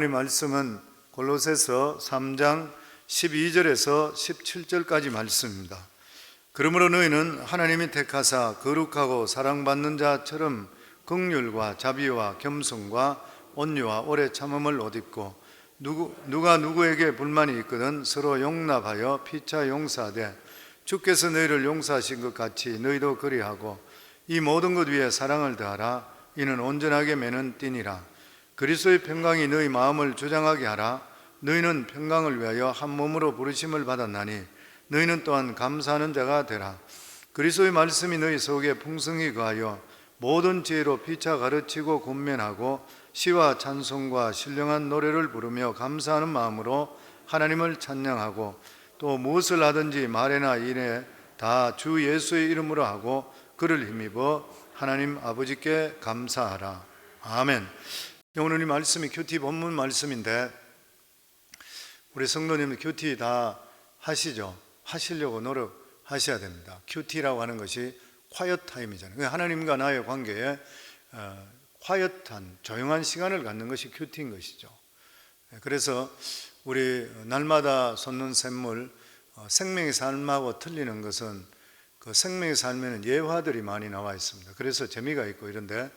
하나님 말씀은 골로새서 3장 12절에서 17절까지 말씀입니다. 그러므로 너희는 하나님이 택하사 거룩하고 사랑받는 자처럼 긍휼과 자비와 겸손과 온유와 오래 참음을 옷 입고 누가 누구에게 불만이 있거든 서로 용납하여 피차 용서하되 주께서 너희를 용서하신 것 같이 너희도 그리하고 이 모든 것 위에 사랑을 더하라. 이는 온전하게 매는 띠니라. 그리스도의 평강이 너희 마음을 주장하게 하라. 너희는 평강을 위하여 한 몸으로 부르심을 받았나니 너희는 또한 감사하는 자가 되라. 그리스도의 말씀이 너희 속에 풍성히 거하여 모든 지혜로 피차 가르치고 권면하고 시와 찬송과 신령한 노래를 부르며 감사하는 마음으로 하나님을 찬양하고 또 무엇을 하든지 말에나 일에 다 주 예수의 이름으로 하고 그를 힘입어 하나님 아버지께 감사하라. 아멘. 오늘 이 말씀이 큐티 본문 말씀인데 우리 성도님들 큐티 다 하시죠? 하시려고 노력하셔야 됩니다. 큐티라고 하는 것이 quiet 타임이잖아요. 하나님과 나의 관계에 quiet한 조용한 시간을 갖는 것이 큐티인 것이죠. 그래서 우리 날마다 솟는 샘물 생명의 삶하고 틀리는 것은 그 생명의 삶에는 예화들이 많이 나와 있습니다. 그래서 재미가 있고 이런데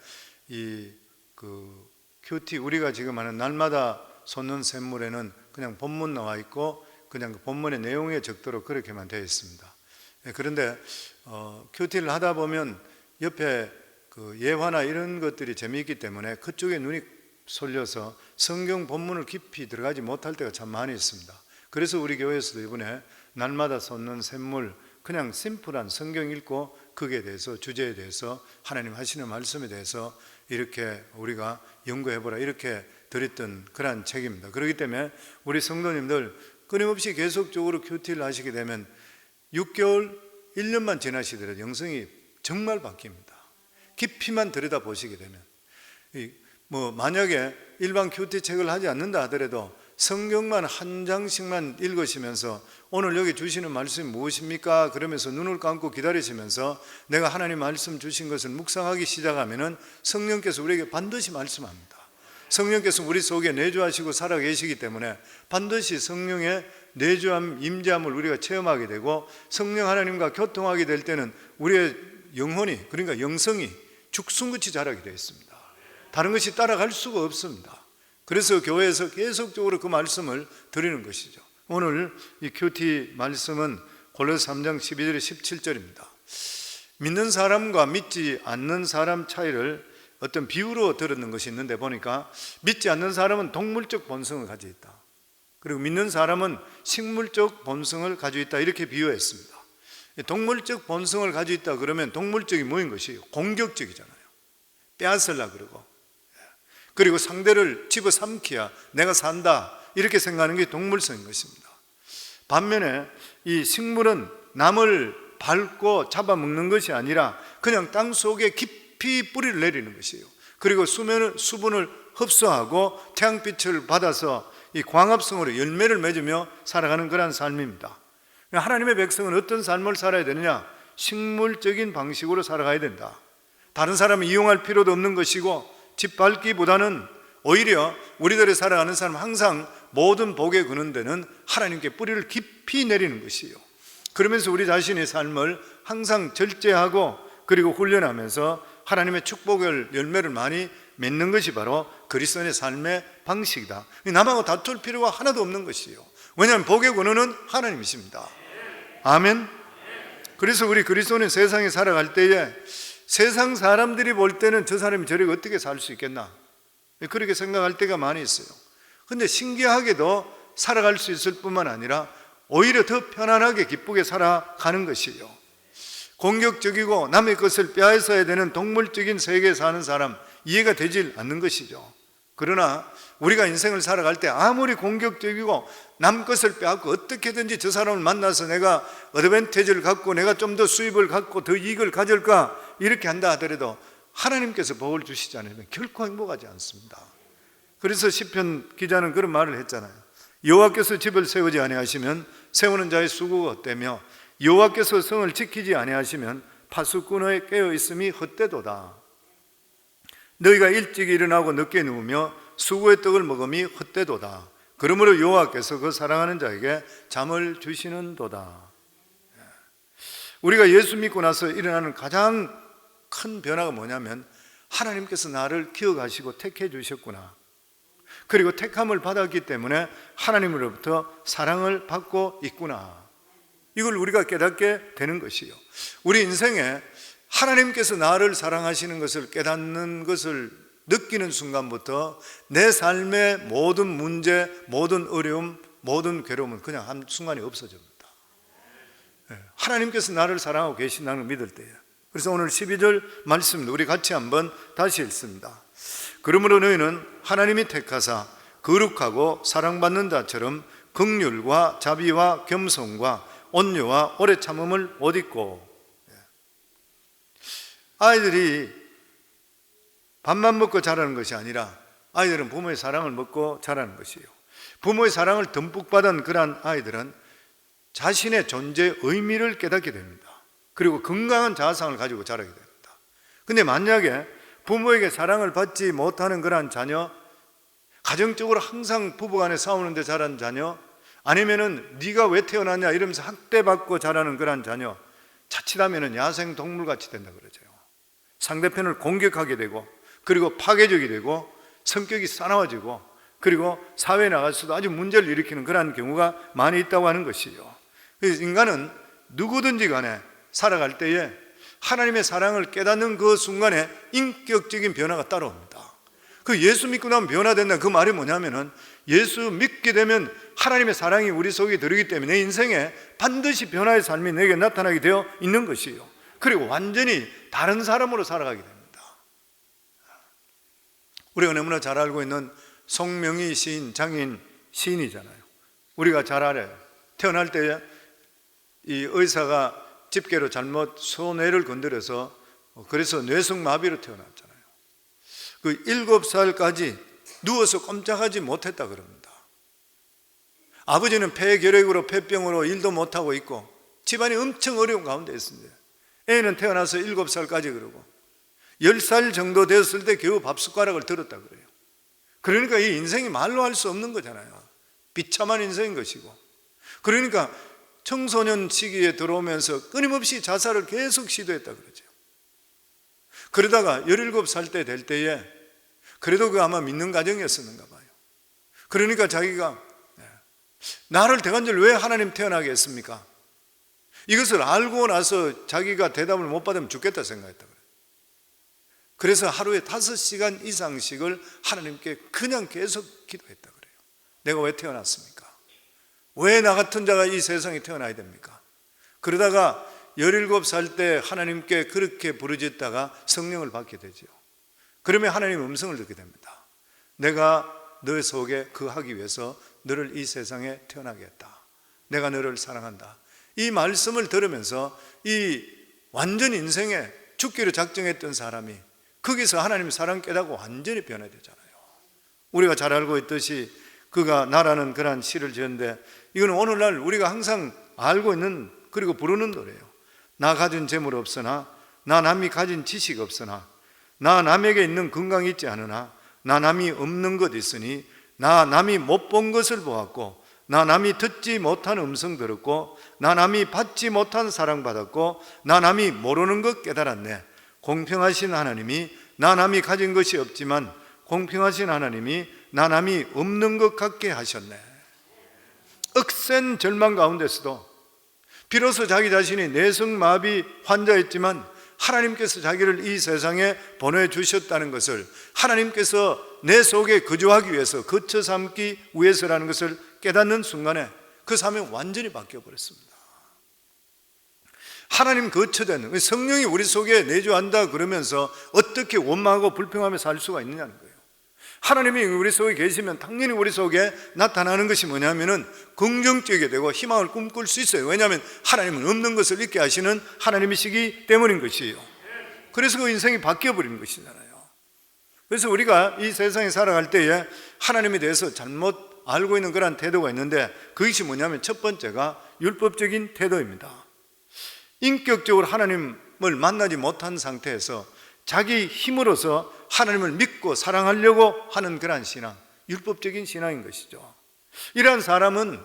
큐티 우리가 지금 하는 날마다 솟는 샘물에는 그냥 본문 나와 있고 그냥 그 본문의 내용에 적도록 그렇게만 되어 있습니다. 그런데 큐티를 하다 보면 옆에 그 예화나 이런 것들이 재미있기 때문에 그쪽에 눈이 쏠려서 성경 본문을 깊이 들어가지 못할 때가 참 많이 있습니다. 그래서 우리 교회에서도 이번에 날마다 솟는 샘물 그냥 심플한 성경 읽고 거기에 대해서 주제에 대해서 하나님 하시는 말씀에 대해서 이렇게 우리가 연구해보라 이렇게 드렸던 그러한 책입니다. 그렇기 때문에 우리 성도님들 끊임없이 계속적으로 큐티를 하시게 되면 6개월, 1년만 지나시더라도 영성이 정말 바뀝니다. 깊이만 들여다보시게 되면 만약에 일반 큐티 책을 하지 않는다 하더라도 성경만 한 장씩만 읽으시면서 오늘 여기 주시는 말씀이 무엇입니까? 그러면서 눈을 감고 기다리시면서 내가 하나님 말씀 주신 것을 묵상하기 시작하면은 성령께서 우리에게 반드시 말씀합니다. 성령께서 우리 속에 내주하시고 살아 계시기 때문에 반드시 성령의 내주함, 임재함을 우리가 체험하게 되고 성령 하나님과 교통하게 될 때는 우리의 영혼이 그러니까 영성이 죽순같이 자라게 되어 있습니다. 다른 것이 따라갈 수가 없습니다. 그래서 교회에서 계속적으로 그 말씀을 드리는 것이죠. 오늘 이 큐티 말씀은 골로새 3장 12절에 17절입니다. 믿는 사람과 믿지 않는 사람 차이를 어떤 비유로 들었는 것이 있는데 보니까 믿지 않는 사람은 동물적 본성을 가지고 있다. 그리고 믿는 사람은 식물적 본성을 가지고 있다. 이렇게 비유했습니다. 동물적 본성을 가지고 있다 그러면 동물적이 뭐인 것이에요? 공격적이잖아요. 빼앗으려고 그러고 그리고 상대를 집어삼키야 내가 산다 이렇게 생각하는 게 동물성인 것입니다. 반면에 이 식물은 남을 밟고 잡아먹는 것이 아니라 그냥 땅 속에 깊이 뿌리를 내리는 것이에요. 그리고 수분을 흡수하고 태양빛을 받아서 이 광합성으로 열매를 맺으며 살아가는 그런 삶입니다. 하나님의 백성은 어떤 삶을 살아야 되느냐? 식물적인 방식으로 살아가야 된다. 다른 사람을 이용할 필요도 없는 것이고 짓밟기보다는 오히려 우리들이 살아가는 사람 항상 모든 복에 그는 데는 하나님께 뿌리를 깊이 내리는 것이에요. 그러면서 우리 자신의 삶을 항상 절제하고 그리고 훈련하면서 하나님의 축복을 열매를 많이 맺는 것이 바로 그리스도인의 삶의 방식이다. 남하고 다툴 필요가 하나도 없는 것이에요. 왜냐하면 복의 근원은 하나님이십니다. 아멘. 그래서 우리 그리스도인은 세상에 살아갈 때에 세상 사람들이 볼 때는 저 사람이 저렇게 어떻게 살 수 있겠나 그렇게 생각할 때가 많이 있어요. 근데 신기하게도 살아갈 수 있을 뿐만 아니라 오히려 더 편안하게 기쁘게 살아가는 것이에요. 공격적이고 남의 것을 빼앗아야 되는 동물적인 세계에 사는 사람 이해가 되질 않는 것이죠. 그러나 우리가 인생을 살아갈 때 아무리 공격적이고 남 것을 빼앗고 어떻게든지 저 사람을 만나서 내가 어드밴티지를 갖고 내가 좀 더 수입을 갖고 더 이익을 가질까 이렇게 한다 하더라도 하나님께서 복을 주시지 않으면 결코 행복하지 않습니다. 그래서 시편 기자는 그런 말을 했잖아요. 여호와께서 집을 세우지 아니하시면 세우는 자의 수고가 헛되며 여호와께서 성을 지키지 아니하시면 파수꾼의 깨어 있음이 헛되도다. 너희가 일찍 일어나고 늦게 누우며 수고의 떡을 먹음이 헛되도다. 그러므로 여호와께서 그 사랑하는 자에게 잠을 주시는도다. 우리가 예수 믿고 나서 일어나는 가장 큰 변화가 뭐냐면 하나님께서 나를 기억하시고 택해 주셨구나. 그리고 택함을 받았기 때문에 하나님으로부터 사랑을 받고 있구나. 이걸 우리가 깨닫게 되는 것이요. 우리 인생에 하나님께서 나를 사랑하시는 것을 깨닫는 것을 느끼는 순간부터 내 삶의 모든 문제, 모든 어려움, 모든 괴로움은 그냥 한순간에 없어집니다. 하나님께서 나를 사랑하고 계신다는 걸 믿을 때예요. 그래서 오늘 12절 말씀 우리 같이 한번 다시 읽습니다. 그러므로 너희는 하나님이 택하사 거룩하고 사랑받는 자처럼 긍휼과 자비와 겸손과 온유와 오래 참음을 못 잊고. 아이들이 밥만 먹고 자라는 것이 아니라 아이들은 부모의 사랑을 먹고 자라는 것이에요. 부모의 사랑을 듬뿍 받은 그러한 아이들은 자신의 존재의 의미를 깨닫게 됩니다. 그리고 건강한 자아상을 가지고 자라게 됩니다. 근데 만약에 부모에게 사랑을 받지 못하는 그러한 자녀, 가정적으로 항상 부부간에 싸우는데 자란 자녀, 아니면은 네가 왜 태어났냐 이러면서 학대받고 자라는 그러한 자녀, 자칫하면은 야생 동물같이 된다 그러죠. 상대편을 공격하게 되고, 그리고 파괴적이 되고, 성격이 사나워지고, 그리고 사회에 나가서도 아주 문제를 일으키는 그러한 경우가 많이 있다고 하는 것이요. 그래서 인간은 누구든지 간에 살아갈 때에 하나님의 사랑을 깨닫는 그 순간에 인격적인 변화가 따라옵니다. 그 예수 믿고 나면 변화된다, 그 말이 뭐냐면은 예수 믿게 되면 하나님의 사랑이 우리 속에 들어오기 때문에 내 인생에 반드시 변화의 삶이 내게 나타나게 되어 있는 것이요. 그리고 완전히 다른 사람으로 살아가게 됩니다. 우리가 너무나 잘 알고 있는 송명희 시인, 장인 시인이잖아요. 우리가 잘 알아요. 태어날 때 이 의사가 집게로 잘못 소뇌를 건드려서 그래서 뇌성마비로 태어났잖아요. 그 7살까지 누워서 꼼짝하지 못했다 그럽니다. 아버지는 폐결핵으로 폐병으로 일도 못하고 있고 집안이 엄청 어려운 가운데 있습니다. 애는 태어나서 7살까지 그러고 10살 정도 되었을 때 겨우 밥숟가락을 들었다 그래요. 그러니까 이 인생이 말로 할 수 없는 거잖아요. 비참한 인생인 것이고. 그러니까 청소년 시기에 들어오면서 끊임없이 자살을 계속 시도했다 그러죠. 그러다가 17살 때 될 때에 그래도 그 아마 믿는 가정이었었는가 봐요. 그러니까 자기가 나를 대간절 왜 하나님 태어나게 했습니까? 이것을 알고 나서 자기가 대답을 못 받으면 죽겠다 생각했다 그래요. 그래서 하루에 5시간 이상씩을 하나님께 그냥 계속 기도했다 그래요. 내가 왜 태어났습니까? 왜 나 같은 자가 이 세상에 태어나야 됩니까? 그러다가 17살 때 하나님께 그렇게 부르짖다가 성령을 받게 되죠. 그러면 하나님의 음성을 듣게 됩니다. 내가 너 속에 거하기 위해서 너를 이 세상에 태어나게 했다. 내가 너를 사랑한다. 이 말씀을 들으면서 이 완전 인생에 죽기로 작정했던 사람이 거기서 하나님의 사랑 깨닫고 완전히 변화되잖아요. 우리가 잘 알고 있듯이 그가 나라는 그런 시를 지었는데 이거는 오늘날 우리가 항상 알고 있는 그리고 부르는 노래예요. 나 가진 재물 없으나 나 남이 가진 지식 없으나 나 남에게 있는 건강이 있지 않으나 나 남이 없는 것 있으니 나 남이 못 본 것을 보았고 나 남이 듣지 못한 음성 들었고 나 남이 받지 못한 사랑 받았고 나 남이 모르는 것 깨달았네. 공평하신 하나님이 나 남이 가진 것이 없지만 공평하신 하나님이 나 남이 없는 것 같게 하셨네. 억센 절망 가운데서도 비로소 자기 자신이 뇌성마비 환자였지만 하나님께서 자기를 이 세상에 보내주셨다는 것을, 하나님께서 내 속에 거주하기 위해서 거처 삼기 위해서라는 것을 깨닫는 순간에 그 삶이 완전히 바뀌어버렸습니다. 하나님 거처되는 성령이 우리 속에 내주한다 그러면서 어떻게 원망하고 불평하며 살 수가 있느냐는 거예요. 하나님이 우리 속에 계시면 당연히 우리 속에 나타나는 것이 뭐냐면은 긍정적이게 되고 희망을 꿈꿀 수 있어요. 왜냐하면 하나님은 없는 것을 있게 하시는 하나님이시기 때문인 것이에요. 그래서 그 인생이 바뀌어버리는 것이잖아요. 그래서 우리가 이 세상에 살아갈 때에 하나님에 대해서 잘못 알고 있는 그런 태도가 있는데 그것이 뭐냐면 첫 번째가 율법적인 태도입니다. 인격적으로 하나님을 만나지 못한 상태에서 자기 힘으로서 하나님을 믿고 사랑하려고 하는 그러한 신앙, 율법적인 신앙인 것이죠. 이러한 사람은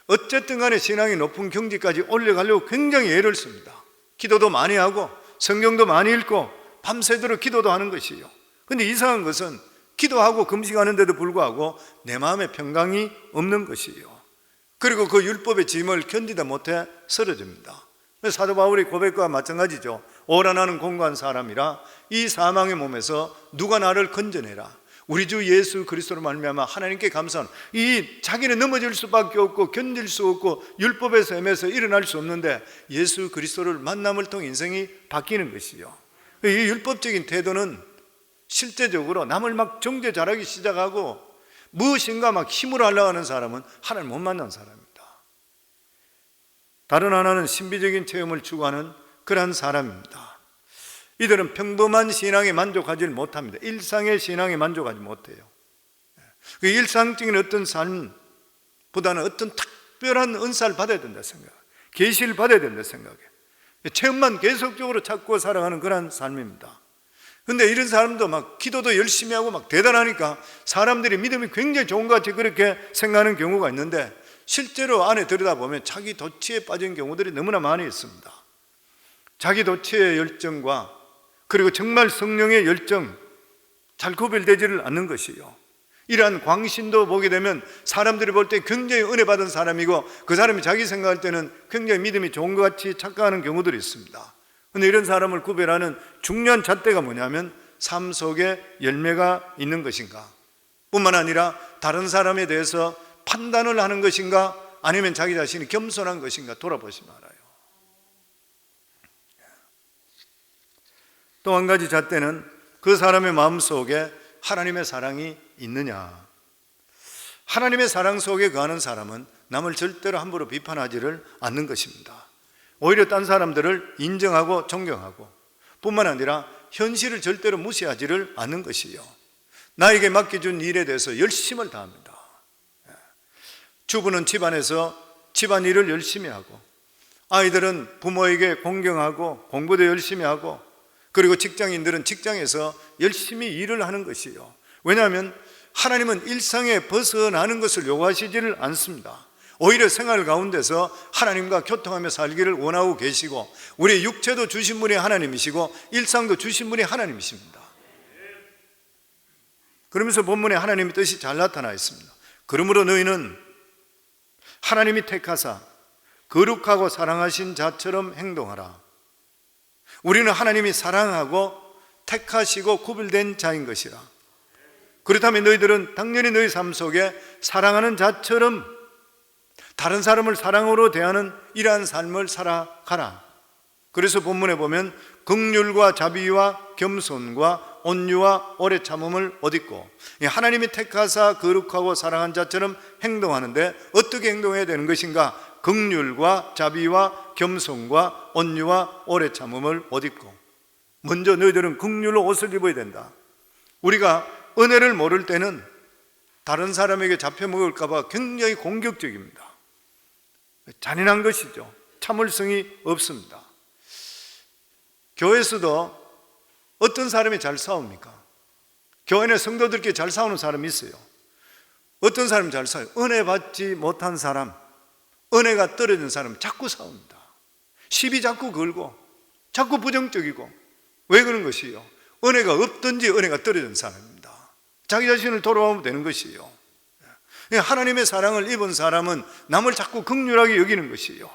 어쨌든 간에 신앙이 높은 경지까지 올라가려고 굉장히 애를 씁니다. 기도도 많이 하고 성경도 많이 읽고 밤새도록 기도도 하는 것이요. 그런데 이상한 것은 기도하고 금식하는데도 불구하고 내 마음에 평강이 없는 것이요. 그리고 그 율법의 짐을 견디다 못해 쓰러집니다. 사도 바울의 고백과 마찬가지죠. 오라 나는 공고한 사람이라 이 사망의 몸에서 누가 나를 건져내라. 우리 주 예수 그리스도로 말미암아 하나님께 감사하는, 이 자기는 넘어질 수밖에 없고 견딜 수 없고 율법에서 헤매서 일어날 수 없는데 예수 그리스도를 만남을 통해 인생이 바뀌는 것이죠. 이 율법적인 태도는 실제적으로 남을 막 정죄 잘하기 시작하고 무엇인가 막 힘으로 하려고 하는 사람은 하나님 못 만난 사람입니다. 다른 하나는 신비적인 체험을 추구하는 그러한 사람입니다. 이들은 평범한 신앙에 만족하지 못합니다. 일상의 신앙에 만족하지 못해요. 그 일상적인 어떤 삶보다는 어떤 특별한 은사를 받아야 된다 생각, 계시를 받아야 된다 생각해. 체험만 계속적으로 찾고 살아가는 그런 삶입니다. 근데 이런 사람도 막 기도도 열심히 하고 막 대단하니까 사람들이 믿음이 굉장히 좋은 것 같이 그렇게 생각하는 경우가 있는데 실제로 안에 들여다보면 자기 도취에 빠진 경우들이 너무나 많이 있습니다. 자기 도취의 열정과 그리고 정말 성령의 열정 잘 구별되지를 않는 것이요. 이러한 광신도 보게 되면 사람들이 볼 때 굉장히 은혜 받은 사람이고 그 사람이 자기 생각할 때는 굉장히 믿음이 좋은 것 같이 착각하는 경우들이 있습니다. 그런데 이런 사람을 구별하는 중요한 잣대가 뭐냐면 삶 속에 열매가 있는 것인가, 뿐만 아니라 다른 사람에 대해서 판단을 하는 것인가, 아니면 자기 자신이 겸손한 것인가 돌아보시면 알아요. 또 한 가지 잣대는 그 사람의 마음속에 하나님의 사랑이 있느냐. 하나님의 사랑 속에 거하는 사람은 남을 절대로 함부로 비판하지를 않는 것입니다. 오히려 딴 사람들을 인정하고 존경하고 뿐만 아니라 현실을 절대로 무시하지를 않는 것이요. 나에게 맡겨준 일에 대해서 열심을 다합니다. 주부는 집안에서 집안일을 열심히 하고, 아이들은 부모에게 공경하고 공부도 열심히 하고, 그리고 직장인들은 직장에서 열심히 일을 하는 것이요. 왜냐하면 하나님은 일상에 벗어나는 것을 요구하시지를 않습니다. 오히려 생활 가운데서 하나님과 교통하며 살기를 원하고 계시고, 우리의 육체도 주신 분이 하나님이시고 일상도 주신 분이 하나님이십니다. 그러면서 본문에 하나님의 뜻이 잘 나타나 있습니다. 그러므로 너희는 하나님이 택하사 거룩하고 사랑하신 자처럼 행동하라. 우리는 하나님이 사랑하고 택하시고 구별된 자인 것이라. 그렇다면 너희들은 당연히 너희 삶 속에 사랑하는 자처럼 다른 사람을 사랑으로 대하는 이러한 삶을 살아가라. 그래서 본문에 보면 긍휼과 자비와 겸손과 온유와 오래 참음을 얻고, 하나님이 택하사 거룩하고 사랑한 자처럼 행동하는데 어떻게 행동해야 되는 것인가? 긍휼과 자비와 겸손과 온유와 오래 참음을 얻고, 먼저 너희들은 긍휼로 옷을 입어야 된다. 우리가 은혜를 모를 때는 다른 사람에게 잡혀먹을까 봐 굉장히 공격적입니다. 잔인한 것이죠. 참을성이 없습니다. 교회에서도 어떤 사람이 잘 싸웁니까? 교회 내 성도들끼리 잘 싸우는 사람이 있어요. 어떤 사람이 잘 싸워요? 은혜 받지 못한 사람, 은혜가 떨어진 사람 자꾸 싸웁니다. 시비 자꾸 걸고 자꾸 부정적이고. 왜 그런 것이요? 은혜가 없든지 은혜가 떨어진 사람입니다. 자기 자신을 돌아보면 되는 것이요. 하나님의 사랑을 입은 사람은 남을 자꾸 긍휼하게 여기는 것이요,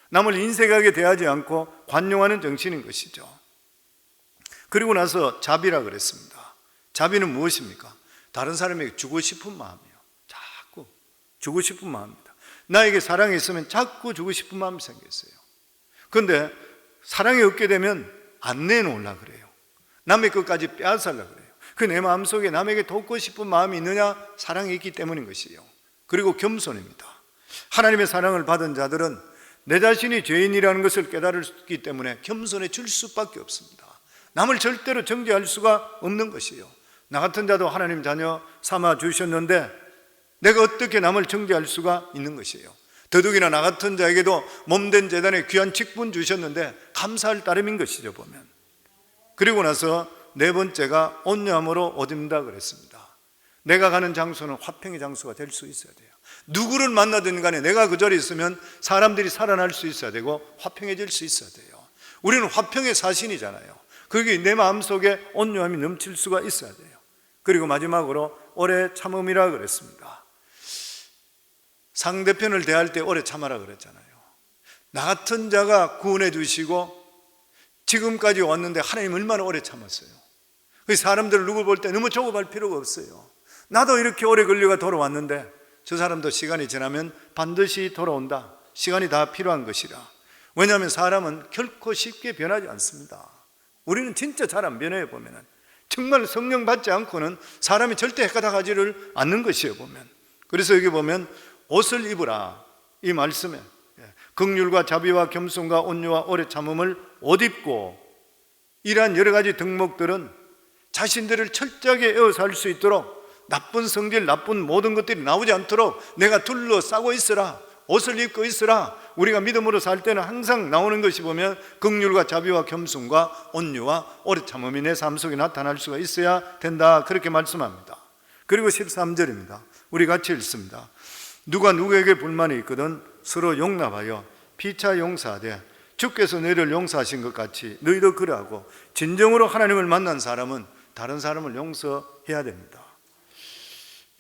남을 인색하게 대하지 않고 관용하는 정신인 것이죠. 그리고 나서 자비라 그랬습니다. 자비는 무엇입니까? 다른 사람에게 주고 싶은 마음이요. 자꾸 주고 싶은 마음입니다. 나에게 사랑이 있으면 자꾸 주고 싶은 마음이 생겼어요. 그런데 사랑이 없게 되면 안 내놓으려고 그래요. 남의 것까지 빼앗으려고 그래요. 그 내 마음속에 남에게 돕고 싶은 마음이 있느냐? 사랑이 있기 때문인 것이에요. 그리고 겸손입니다. 하나님의 사랑을 받은 자들은 내 자신이 죄인이라는 것을 깨달았기 때문에 겸손해질 수밖에 없습니다. 남을 절대로 정죄할 수가 없는 것이에요. 나 같은 자도 하나님 자녀 삼아 주셨는데 내가 어떻게 남을 정죄할 수가 있는 것이에요. 더욱이나 나 같은 자에게도 몸된 제단에 귀한 직분 주셨는데 감사할 따름인 것이죠, 보면. 그리고 나서 네 번째가 온유함으로 옷 입는다 그랬습니다. 내가 가는 장소는 화평의 장소가 될 수 있어야 돼요. 누구를 만나든 간에 내가 그 자리에 있으면 사람들이 살아날 수 있어야 되고 화평해질 수 있어야 돼요. 우리는 화평의 사신이잖아요. 그게 내 마음속에 온유함이 넘칠 수가 있어야 돼요. 그리고 마지막으로 오래 참음이라 그랬습니다. 상대편을 대할 때 오래 참아라 그랬잖아요. 나 같은 자가 구원해 주시고 지금까지 왔는데 하나님 얼마나 오래 참았어요. 사람들을 누구 볼 때 너무 조급할 필요가 없어요. 나도 이렇게 오래 걸려가 돌아왔는데 저 사람도 시간이 지나면 반드시 돌아온다. 시간이 다 필요한 것이라. 왜냐하면 사람은 결코 쉽게 변하지 않습니다. 우리는 진짜 잘 안 변해요. 보면은 정말 성령 받지 않고는 사람이 절대 헷가닥하지를 않는 것이에요. 보면. 그래서 여기 보면 옷을 입으라 이 말씀에 긍휼과 자비와 겸손과 온유와 오래 참음을 옷 입고, 이러한 여러 가지 덕목들은 자신들을 철저하게 에워살 수 있도록 나쁜 성질, 나쁜 모든 것들이 나오지 않도록 내가 둘러싸고 있으라, 옷을 입고 있으라. 우리가 믿음으로 살 때는 항상 나오는 것이 보면 긍휼과 자비와 겸손과 온유와 오래 참음이 내 삶 속에 나타날 수가 있어야 된다, 그렇게 말씀합니다. 그리고 13절입니다. 우리 같이 읽습니다. 누가 누구에게 불만이 있거든 서로 용납하여 피차 용서하되 주께서 너희를 용서하신 것 같이 너희도 그러하고, 진정으로 하나님을 만난 사람은 다른 사람을 용서해야 됩니다.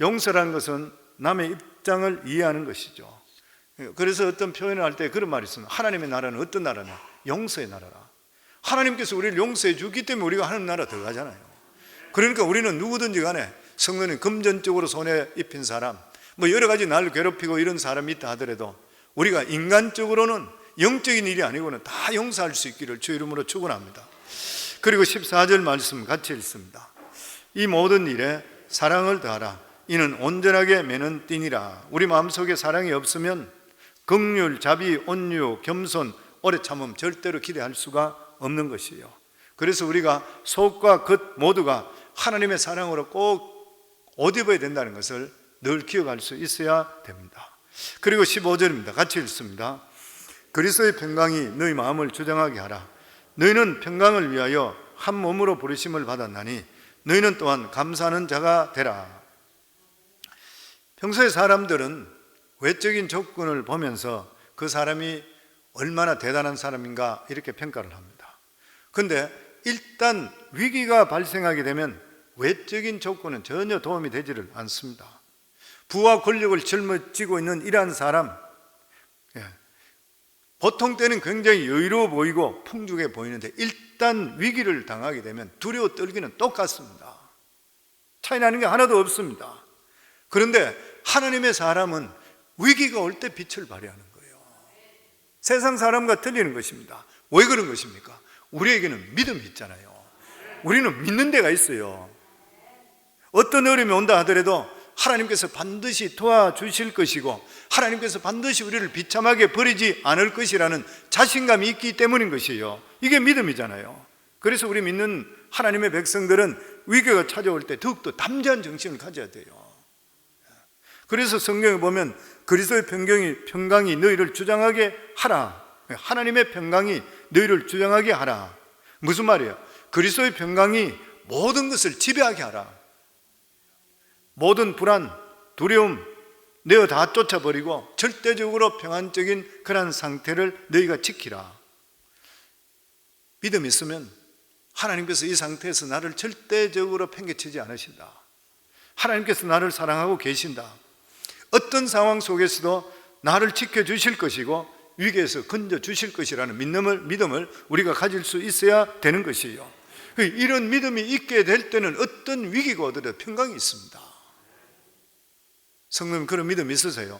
용서라는 것은 남의 입장을 이해하는 것이죠. 그래서 어떤 표현을 할 때 그런 말이 있습니다. 하나님의 나라는 어떤 나라냐? 용서의 나라라. 하나님께서 우리를 용서해 주기 때문에 우리가 하나님 나라 들어가잖아요. 그러니까 우리는 누구든지 간에 성도는 금전적으로 손해 입힌 사람, 뭐 여러 가지 나를 괴롭히고 이런 사람이 있다 하더라도 우리가 인간적으로는 영적인 일이 아니고는 다 용서할 수 있기를 주 이름으로 축원합니다. 그리고 14절 말씀 같이 읽습니다. 이 모든 일에 사랑을 더하라. 이는 온전하게 매는 띠니라. 우리 마음속에 사랑이 없으면 긍휼, 자비, 온유, 겸손, 오래 참음 절대로 기대할 수가 없는 것이에요. 그래서 우리가 속과 겉 모두가 하나님의 사랑으로 꼭 옷 입어야 된다는 것을 늘 기억할 수 있어야 됩니다. 그리고 15절입니다. 같이 읽습니다. 그리스도의 평강이 너희 마음을 주장하게 하라. 너희는 평강을 위하여 한 몸으로 부르심을 받았나니 너희는 또한 감사하는 자가 되라. 평소에 사람들은 외적인 조건을 보면서 그 사람이 얼마나 대단한 사람인가 이렇게 평가를 합니다. 그런데 일단 위기가 발생하게 되면 외적인 조건은 전혀 도움이 되지를 않습니다. 부와 권력을 짊어지고 있는 이러한 사람, 보통 때는 굉장히 여유로워 보이고 풍족해 보이는데 일단 위기를 당하게 되면 두려워 떨기는 똑같습니다. 차이 나는 게 하나도 없습니다. 그런데 하나님의 사람은 위기가 올 때 빛을 발휘하는 거예요. 세상 사람과 틀리는 것입니다. 왜 그런 것입니까? 우리에게는 믿음이 있잖아요. 우리는 믿는 데가 있어요. 어떤 어려움이 온다 하더라도 하나님께서 반드시 도와주실 것이고 하나님께서 반드시 우리를 비참하게 버리지 않을 것이라는 자신감이 있기 때문인 것이에요. 이게 믿음이잖아요. 그래서 우리 믿는 하나님의 백성들은 위기가 찾아올 때 더욱더 담대한 정신을 가져야 돼요. 그래서 성경에 보면 그리스도의 평강이 너희를 주장하게 하라. 하나님의 평강이 너희를 주장하게 하라. 무슨 말이에요? 그리스도의 평강이 모든 것을 지배하게 하라. 모든 불안, 두려움 내어 다 쫓아버리고 절대적으로 평안적인 그런 상태를 너희가 지키라. 믿음이 있으면 하나님께서 이 상태에서 나를 절대적으로 팽개치지 않으신다. 하나님께서 나를 사랑하고 계신다. 어떤 상황 속에서도 나를 지켜주실 것이고 위기에서 건져주실 것이라는 믿음을 우리가 가질 수 있어야 되는 것이에요. 이런 믿음이 있게 될 때는 어떤 위기가 오더라도 평강이 있습니다. 성도님 그런 믿음 있으세요?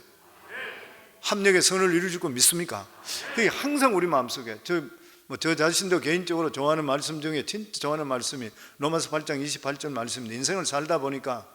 합력의 선을 이루어줄 거 믿습니까? 그게 항상 우리 마음속에 저 자신도 개인적으로 좋아하는 말씀 중에 진짜 좋아하는 말씀이 로마서 8장 28절 말씀인데, 인생을 살다 보니까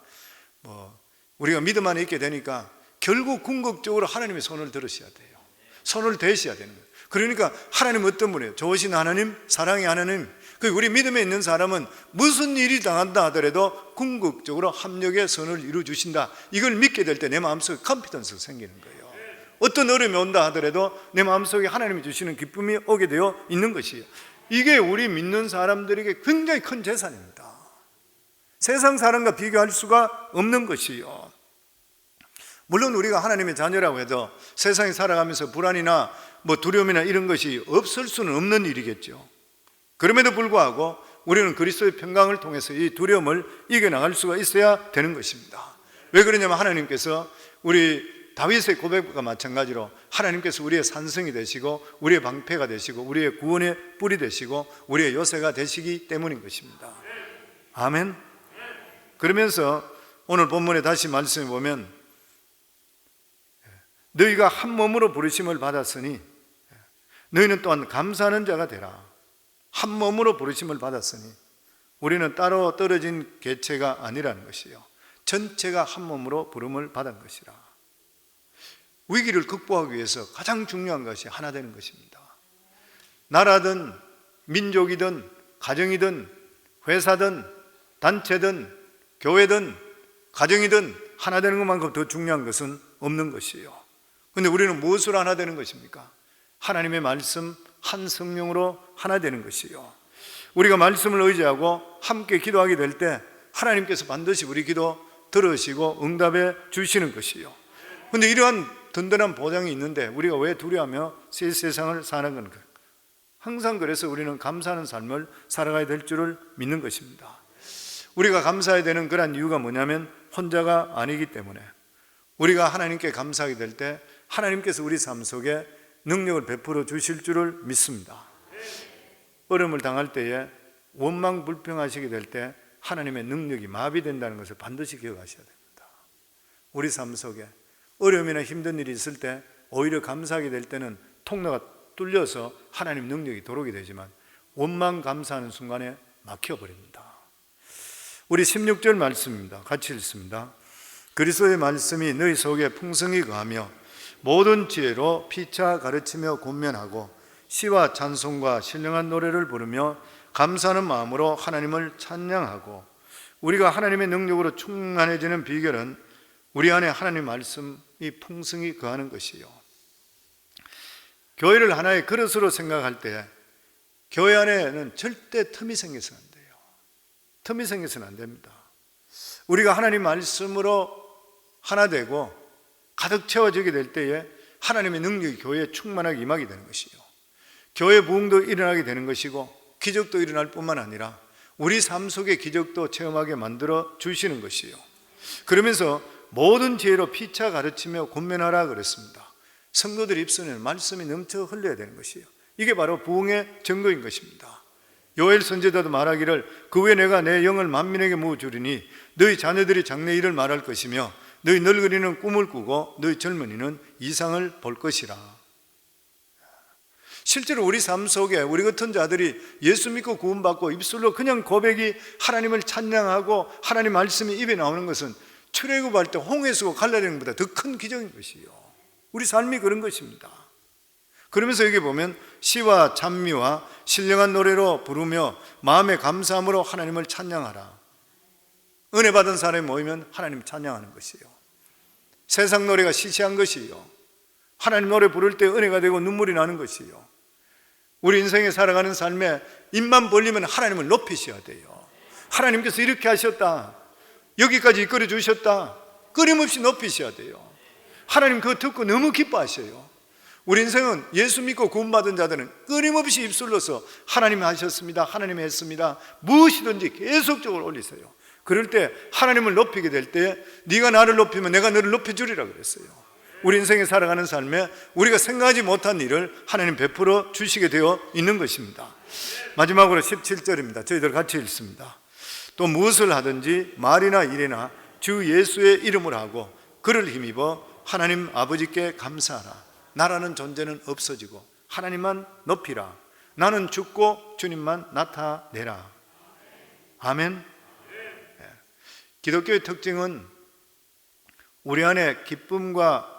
우리가 믿음 안에 있게 되니까 결국 궁극적으로 하나님의 손을 들으셔야 돼요. 손을 대셔야 되는 거예요. 그러니까 하나님 어떤 분이에요? 좋으신 하나님, 사랑의 하나님. 우리 믿음에 있는 사람은 무슨 일이 당한다 하더라도 궁극적으로 합력의 선을 이루어주신다. 이걸 믿게 될 때 내 마음속에 컨피던스가 생기는 거예요. 어떤 어려움이 온다 하더라도 내 마음속에 하나님이 주시는 기쁨이 오게 되어 있는 것이에요. 이게 우리 믿는 사람들에게 굉장히 큰 재산입니다. 세상 사람과 비교할 수가 없는 것이요. 물론 우리가 하나님의 자녀라고 해도 세상에 살아가면서 불안이나 두려움이나 이런 것이 없을 수는 없는 일이겠죠. 그럼에도 불구하고 우리는 그리스도의 평강을 통해서 이 두려움을 이겨나갈 수가 있어야 되는 것입니다. 왜 그러냐면 하나님께서 우리 다윗의 고백과 마찬가지로 하나님께서 우리의 산성이 되시고 우리의 방패가 되시고 우리의 구원의 뿔이 되시고 우리의 요새가 되시기 때문인 것입니다. 아멘. 그러면서 오늘 본문에 다시 말씀해 보면 너희가 한 몸으로 부르심을 받았으니 너희는 또한 감사하는 자가 되라. 한 몸으로 부르심을 받았으니 우리는 따로 떨어진 개체가 아니라는 것이요, 전체가 한 몸으로 부름을 받은 것이라. 위기를 극복하기 위해서 가장 중요한 것이 하나 되는 것입니다. 나라든 민족이든 가정이든 회사든 단체든 교회든 가정이든 하나 되는 것만큼 더 중요한 것은 없는 것이에요. 그런데 우리는 무엇으로 하나 되는 것입니까? 하나님의 말씀 한 성령으로 하나 되는 것이요, 우리가 말씀을 의지하고 함께 기도하게 될 때 하나님께서 반드시 우리 기도 들으시고 응답해 주시는 것이요. 그런데 이러한 든든한 보장이 있는데 우리가 왜 두려워하며 새 세상을 사는 건가? 항상 그래서 우리는 감사하는 삶을 살아가야 될 줄을 믿는 것입니다. 우리가 감사해야 되는 그런 이유가 뭐냐면 혼자가 아니기 때문에 우리가 하나님께 감사하게 될 때 하나님께서 우리 삶 속에 능력을 베풀어 주실 줄을 믿습니다. 어려움을 당할 때에 원망불평하시게 될 때 하나님의 능력이 마비된다는 것을 반드시 기억하셔야 됩니다. 우리 삶 속에 어려움이나 힘든 일이 있을 때 오히려 감사하게 될 때는 통로가 뚫려서 하나님 능력이 들어오게 되지만 원망 감사하는 순간에 막혀버립니다. 우리 16절 말씀입니다. 같이 읽습니다. 그리스도의 말씀이 너희 속에 풍성히 거하며 모든 지혜로 피차 가르치며 권면하고 시와 찬송과 신령한 노래를 부르며 감사하는 마음으로 하나님을 찬양하고. 우리가 하나님의 능력으로 충만해지는 비결은 우리 안에 하나님 말씀이 풍성히 거하는 것이요, 교회를 하나의 그릇으로 생각할 때 교회 안에는 절대 틈이 생겨서는 안 돼요. 틈이 생겨서는 안 됩니다. 우리가 하나님 말씀으로 하나 되고 가득 채워지게 될 때에 하나님의 능력이 교회에 충만하게 임하게 되는 것이요, 교회 부흥도 일어나게 되는 것이고 기적도 일어날 뿐만 아니라 우리 삶 속의 기적도 체험하게 만들어 주시는 것이요. 그러면서 모든 지혜로 피차 가르치며 권면하라 그랬습니다. 성도들 입술에는 말씀이 넘쳐 흘러야 되는 것이요, 이게 바로 부흥의 증거인 것입니다. 요엘 선지자도 말하기를 그 후에 내가 내 영을 만민에게 모아 주리니 너희 자녀들이 장래 일을 말할 것이며 너희 늙은이는 꿈을 꾸고 너희 젊은이는 이상을 볼 것이라. 실제로 우리 삶 속에 우리 같은 자들이 예수 믿고 구원받고 입술로 그냥 고백이 하나님을 찬양하고 하나님 말씀이 입에 나오는 것은 출애굽할 때 홍해 수고 갈라지는 것보다 더 큰 기적인 것이요, 우리 삶이 그런 것입니다. 그러면서 여기 보면 시와 찬미와 신령한 노래로 부르며 마음의 감사함으로 하나님을 찬양하라. 은혜 받은 사람이 모이면 하나님 찬양하는 것이에요. 세상 노래가 시시한 것이요, 하나님 노래 부를 때 은혜가 되고 눈물이 나는 것이요. 우리 인생에 살아가는 삶에 입만 벌리면 하나님을 높이셔야 돼요. 하나님께서 이렇게 하셨다, 여기까지 이끌어 주셨다, 끊임없이 높이셔야 돼요. 하나님 그거 듣고 너무 기뻐하셔요. 우리 인생은 예수 믿고 구원받은 자들은 끊임없이 입술로서 하나님이 하셨습니다, 하나님이 했습니다, 무엇이든지 계속적으로 올리세요. 그럴 때 하나님을 높이게 될 때 네가 나를 높이면 내가 너를 높여주리라 그랬어요. 우리 인생에 살아가는 삶에 우리가 생각하지 못한 일을 하나님 베풀어 주시게 되어 있는 것입니다. 마지막으로 17절입니다. 저희들 같이 읽습니다. 또 무엇을 하든지 말이나 일이나 주 예수의 이름을 하고 그를 힘입어 하나님 아버지께 감사하라. 나라는 존재는 없어지고 하나님만 높이라. 나는 죽고 주님만 나타내라. 아멘. 기독교의 특징은 우리 안에 기쁨과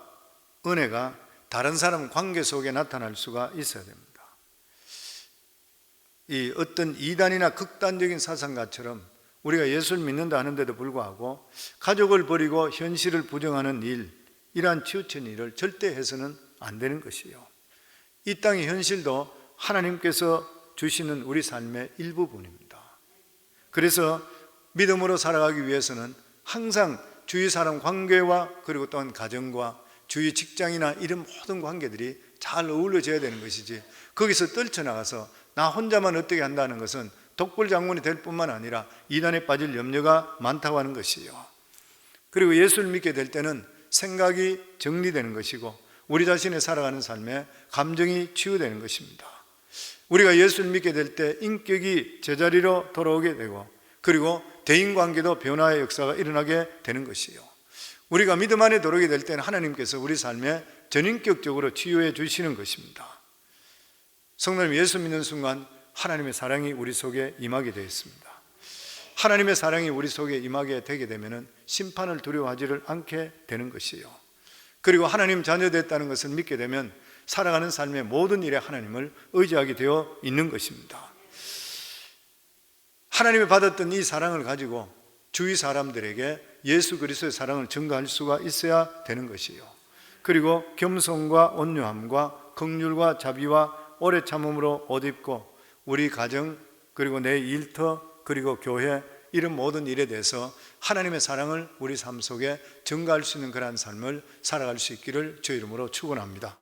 은혜가 다른 사람 관계 속에 나타날 수가 있어야 됩니다. 이 어떤 이단이나 극단적인 사상가처럼 우리가 예수를 믿는다 하는데도 불구하고 가족을 버리고 현실을 부정하는 일, 이러한 치우친 일을 절대 해서는 안 되는 것이요, 이 땅의 현실도 하나님께서 주시는 우리 삶의 일부분입니다. 그래서 믿음으로 살아가기 위해서는 항상 주위 사람 관계와 그리고 또한 가정과 주위 직장이나 이런 모든 관계들이 잘 어우러져야 되는 것이지, 거기서 떨쳐나가서 나 혼자만 어떻게 한다는 것은 독불장군이 될 뿐만 아니라 이단에 빠질 염려가 많다고 하는 것이요. 그리고 예수를 믿게 될 때는 생각이 정리되는 것이고 우리 자신의 살아가는 삶에 감정이 치유되는 것입니다. 우리가 예수를 믿게 될 때 인격이 제자리로 돌아오게 되고 그리고 대인관계도 변화의 역사가 일어나게 되는 것이요. 우리가 믿음 안에 들어오게 될 때는 하나님께서 우리 삶에 전인격적으로 치유해 주시는 것입니다. 성도님, 예수 믿는 순간 하나님의 사랑이 우리 속에 임하게 되어 있습니다. 하나님의 사랑이 우리 속에 임하게 되게 되면 심판을 두려워하지를 않게 되는 것이요. 그리고 하나님 자녀 됐다는 것을 믿게 되면 살아가는 삶의 모든 일에 하나님을 의지하게 되어 있는 것입니다. 하나님이 받았던 이 사랑을 가지고 주위 사람들에게 예수 그리스도의 사랑을 증거할 수가 있어야 되는 것이요. 그리고 겸손과 온유함과 긍휼과 자비와 오래 참음으로 옷 입고 우리 가정 그리고 내 일터 그리고 교회 이런 모든 일에 대해서 하나님의 사랑을 우리 삶 속에 증거할 수 있는 그러한 삶을 살아갈 수 있기를 주의 이름으로 축원합니다.